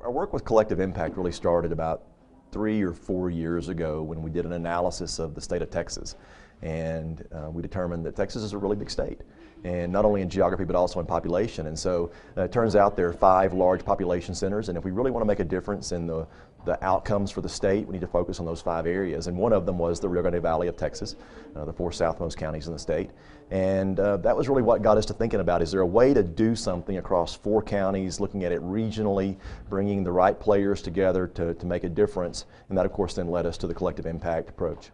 Our work with Collective Impact really started about 3 or 4 years ago when we did an analysis of the state of Texas. And we determined that Texas is a really big state, and not only in geography but also in population. And so it turns out there are 5 large population centers, and if we really want to make a difference in the outcomes for the state, we need to focus on those 5 areas. And one of them was the Rio Grande Valley of Texas, the 4 southmost counties in the state. And that was really what got us to thinking about, is there a way to do something across 4 counties, looking at it regionally, bringing the right players together to make a difference. And that, of course, then led us to the Collective Impact approach.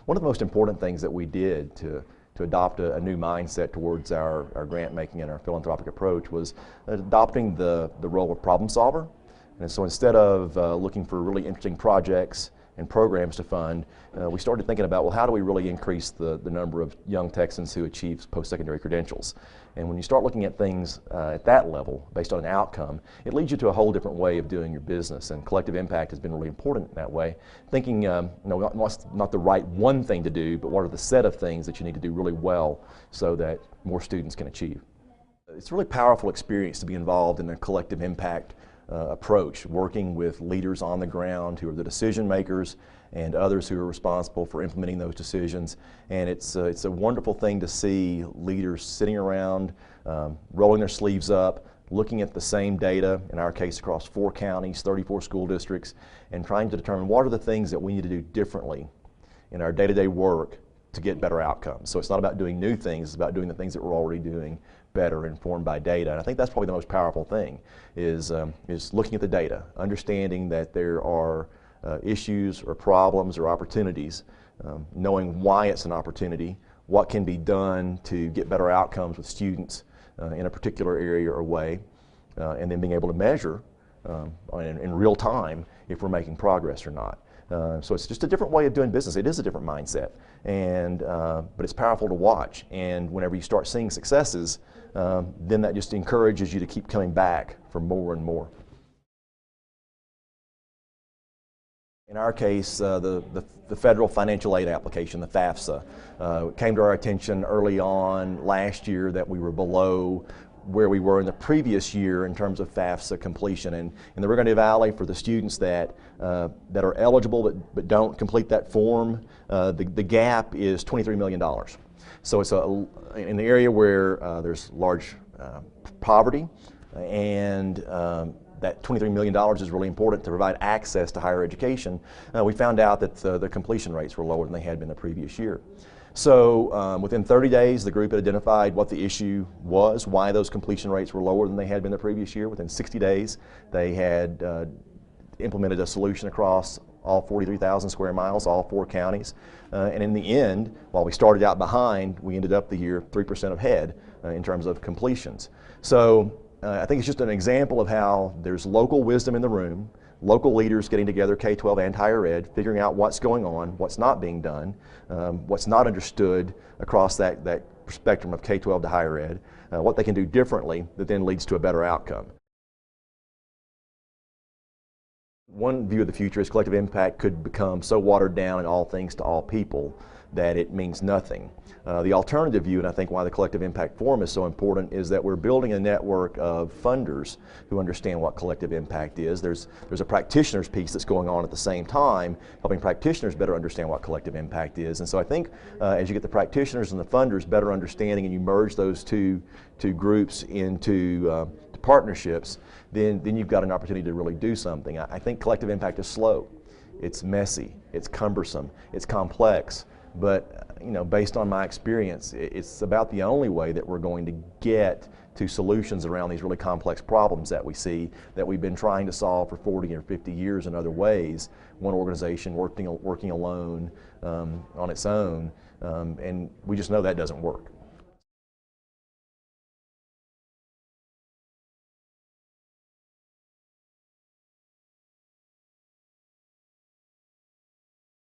One of the most important things that we did to adopt a new mindset towards our grant making and our philanthropic approach was adopting the role of problem solver. And so instead of looking for really interesting projects and programs to fund, we started thinking about, well, how do we really increase the number of young Texans who achieve post-secondary credentials? And when you start looking at things at that level, based on an outcome, it leads you to a whole different way of doing your business. And Collective Impact has been really important in that way. Thinking, not the right one thing to do, but what are the set of things that you need to do really well so that more students can achieve. It's a really powerful experience to be involved in a Collective Impact approach, working with leaders on the ground who are the decision makers and others who are responsible for implementing those decisions. And it's a wonderful thing to see leaders sitting around, rolling their sleeves up, looking at the same data, in our case across 4 counties, 34 school districts, and trying to determine what are the things that we need to do differently in our day-to-day work to get better outcomes. So it's not about doing new things, it's about doing the things that we're already doing better, informed by data. And I think that's probably the most powerful thing, is looking at the data, understanding that there are issues or problems or opportunities, knowing why it's an opportunity, what can be done to get better outcomes with students in a particular area or way, and then being able to measure in real time if we're making progress or not. So it's just a different way of doing business. It is a different mindset, and but it's powerful to watch. And whenever you start seeing successes, then that just encourages you to keep coming back for more and more. In our case, the federal financial aid application, the FAFSA, came to our attention early on last year that we were below where we were in the previous year in terms of FAFSA completion. And in the Rio Grande Valley, for the students that are eligible but don't complete that form, the gap is $23 million. So it's in the area where there's large poverty, and that $23 million is really important to provide access to higher education. We found out that the completion rates were lower than they had been the previous year. So within 30 days, the group had identified what the issue was, why those completion rates were lower than they had been the previous year. Within 60 days, they had implemented a solution across all 43,000 square miles, all 4 counties. And in the end, while we started out behind, we ended up the year 3% ahead in terms of completions. So I think it's just an example of how there's local wisdom in the room, local leaders getting together, K-12 and higher ed, figuring out what's going on, what's not being done, what's not understood across that spectrum of K-12 to higher ed, what they can do differently that then leads to a better outcome. One view of the future is Collective Impact could become so watered down in all things to all people that it means nothing. The alternative view, and I think why the Collective Impact Forum is so important, is that we're building a network of funders who understand what Collective Impact is. There's a practitioners piece that's going on at the same time, helping practitioners better understand what Collective Impact is. And so I think as you get the practitioners and the funders better understanding, and you merge those two groups into partnerships, then you've got an opportunity to really do something. I think Collective Impact is slow, it's messy, it's cumbersome, it's complex. But based on my experience, it's about the only way that we're going to get to solutions around these really complex problems that we see, that we've been trying to solve for 40 or 50 years in other ways, one organization working alone on its own, and we just know that doesn't work.